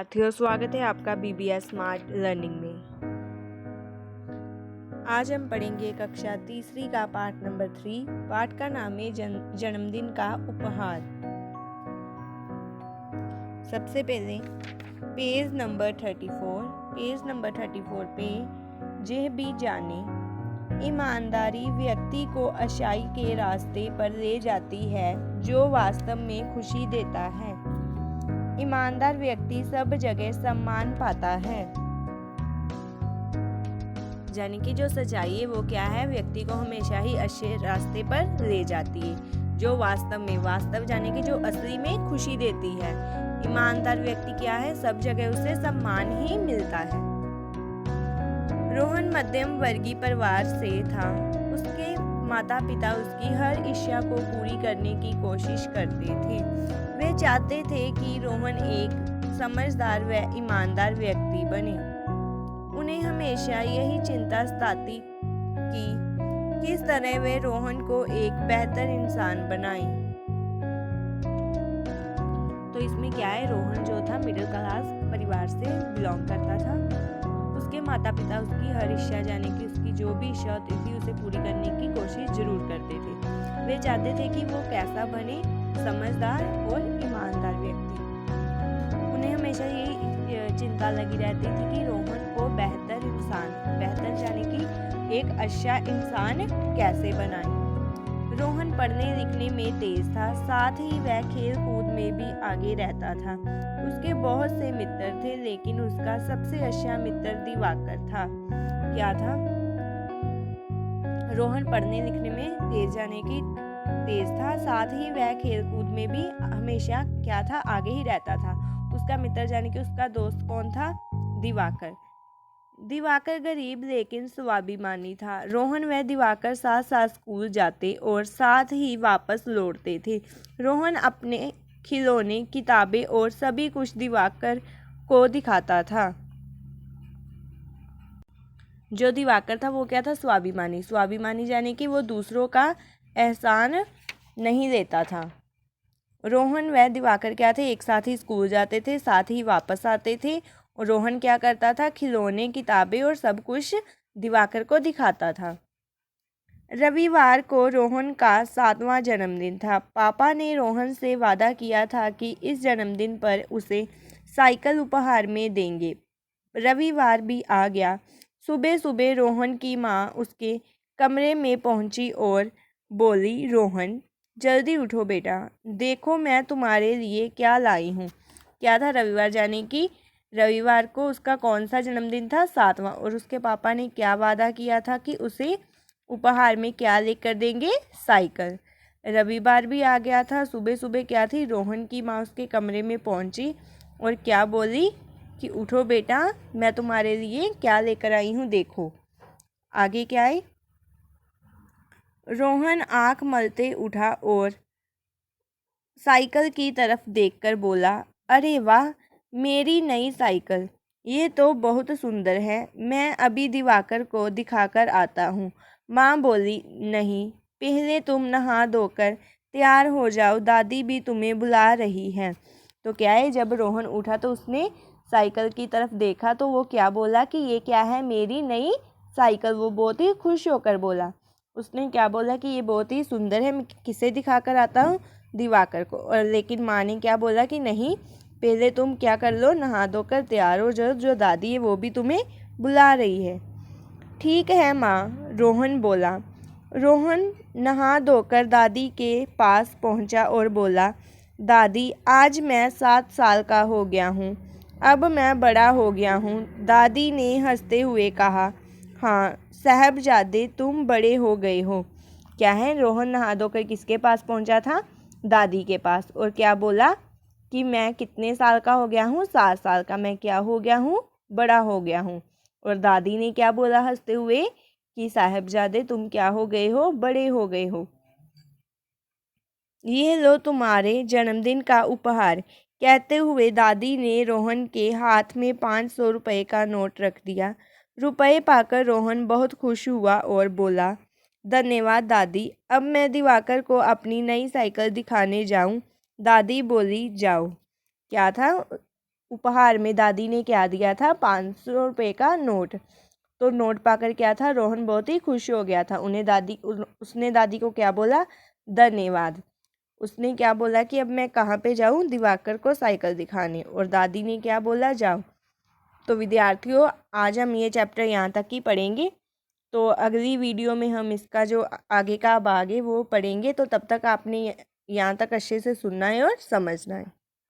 साथियों, स्वागत है आपका BBS स्मार्ट लर्निंग में। आज हम पढ़ेंगे कक्षा तीसरी का पाठ नंबर 3। पाठ का नाम है जन्मदिन का उपहार। सबसे पहले पेज नंबर 34 पे यह भी जाने, ईमानदारी व्यक्ति को अच्छाई के रास्ते पर ले जाती है जो वास्तव में खुशी देता है। ईमानदार व्यक्ति सब जगह सम्मान पाता है। यानी कि जो सच्चाई है वो क्या है, व्यक्ति को हमेशा ही अच्छे रास्ते पर ले जाती है जो वास्तव यानी कि जो असली में खुशी देती है। ईमानदार व्यक्ति क्या है, सब जगह उसे सम्मान ही मिलता है। रोहन मध्यम वर्गीय परिवार से था। उसके माता पिता उसकी हर इच्छा को पूरी करने की कोशिश करते थे। वे चाहते थे कि रोहन एक समझदार व ईमानदार व्यक्ति बने। उन्हें हमेशा यही चिंता सताती कि किस तरह वे रोहन को एक बेहतर इंसान बनाएं। तो इसमें क्या है, रोहन जो था मिडिल क्लास परिवार से बिलोंग करता था। उसके माता पिता उसकी हर इच्छा यानी कि उसकी जो भी इच्छा होती थी उसे पूरी करने की कोशिश जरूर करते थे। वे चाहते थे कि वो कैसा बने, समझदार और ईमानदार व्यक्ति। उन्हें हमेशा यही चिंता लगी रहती थी कि रोहन को बेहतर यानी कि एक अच्छा इंसान कैसे बनाए। रोहन पढ़ने लिखने में तेज था, साथ ही वह खेल कूद में भी आगे रहता था। उसके बहुत से मित्र थे, लेकिन उसका सबसे अच्छा मित्र दिवाकर था। क्या था, रोहन पढ़ने लिखने में तेज था, साथ ही वह खेल कूद में भी हमेशा क्या था, आगे ही रहता था। उसका मित्र यानी कि उसका दोस्त कौन था, दिवाकर गरीब लेकिन स्वाभिमानी था। रोहन व दिवाकर साथ साथ स्कूल जाते और साथ ही वापस लौटते थे। रोहन अपने खिलौने, किताबें और सभी कुछ दिवाकर को दिखाता था। जो दिवाकर था वो क्या था, स्वाभिमानी यानी कि वो दूसरों का एहसान नहीं लेता था। रोहन व दिवाकर क्या थे, एक साथ ही स्कूल जाते थे, साथ ही वापस आते थे। और रोहन क्या करता था, खिलौने, किताबें और सब कुछ दिवाकर को दिखाता था। रविवार को रोहन का 7वां जन्मदिन था। पापा ने रोहन से वादा किया था कि इस जन्मदिन पर उसे साइकिल उपहार में देंगे। रविवार भी आ गया। सुबह सुबह रोहन की माँ उसके कमरे में पहुंची और बोली, रोहन जल्दी उठो बेटा, देखो मैं तुम्हारे लिए क्या लाई हूँ। क्या था, रविवार यानी कि रविवार को उसका कौन सा जन्मदिन था, 7वां। और उसके पापा ने क्या वादा किया था कि उसे उपहार में क्या लेकर देंगे, साइकिल। रविवार भी आ गया था। सुबह सुबह क्या थी, रोहन की माँ उसके कमरे में पहुंची और क्या बोली कि उठो बेटा, मैं तुम्हारे लिए क्या लेकर आई हूँ, देखो। आगे क्या है, रोहन आंख मलते उठा और साइकिल की तरफ देखकर बोला, अरे वाह, मेरी नई साइकिल, ये तो बहुत सुंदर है। मैं अभी दिवाकर को दिखाकर आता हूँ। माँ बोली, नहीं, पहले तुम नहा धोकर तैयार हो जाओ, दादी भी तुम्हें बुला रही है। तो क्या है, जब रोहन उठा तो उसने साइकिल की तरफ देखा तो वो क्या बोला कि ये क्या है, मेरी नई साइकिल। वो बहुत ही खुश होकर बोला। उसने क्या बोला कि ये बहुत ही सुंदर है, मैं किसे दिखाकर आता हूँ, दिवाकर को। और लेकिन माँ ने क्या बोला कि नहीं, पहले तुम क्या कर लो, नहा धोकर तैयार हो जाओ, जो दादी है वो भी तुम्हें बुला रही है। ठीक है माँ, रोहन बोला। रोहन नहा धोकर दादी के पास पहुँचा और बोला, दादी आज मैं 7 साल का हो गया हूँ, अब मैं बड़ा हो गया हूँ। दादी ने हंसते हुए कहा, हाँ साहबजादे, तुम बड़े हो गए हो। क्या है, रोहन नहा धोकर किसके पास पहुँचा था, दादी के पास। और क्या बोला कि मैं कितने साल का हो गया हूँ, 7 साल का। मैं क्या हो गया हूँ, बड़ा हो गया हूँ। और दादी ने क्या बोला हंसते हुए कि साहबजादे तुम क्या हो गए हो, बड़े हो गए हो। ये लो तुम्हारे जन्मदिन का उपहार। कहते हुए दादी ने रोहन के हाथ में 500 रुपये का नोट रख दिया। रुपए पाकर रोहन बहुत खुश हुआ और बोला, धन्यवाद दादी, अब मैं दिवाकर को अपनी नई साइकिल दिखाने जाऊं। दादी बोली, जाओ। क्या था, उपहार में दादी ने क्या दिया था, 500 रुपये का नोट। तो नोट पाकर क्या था, रोहन बहुत ही खुश हो गया था। उसने दादी को क्या बोला, धन्यवाद। उसने क्या बोला कि अब मैं कहाँ पे जाऊँ, दिवाकर को साइकिल दिखाने, और दादी ने क्या बोला, जाओ। तो विद्यार्थियों, आज हम ये चैप्टर यहाँ तक ही पढ़ेंगे। तो अगली वीडियो में हम इसका जो आगे का भाग है वो पढ़ेंगे। तो तब तक आपने यहाँ तक अच्छे से सुनना है और समझना है।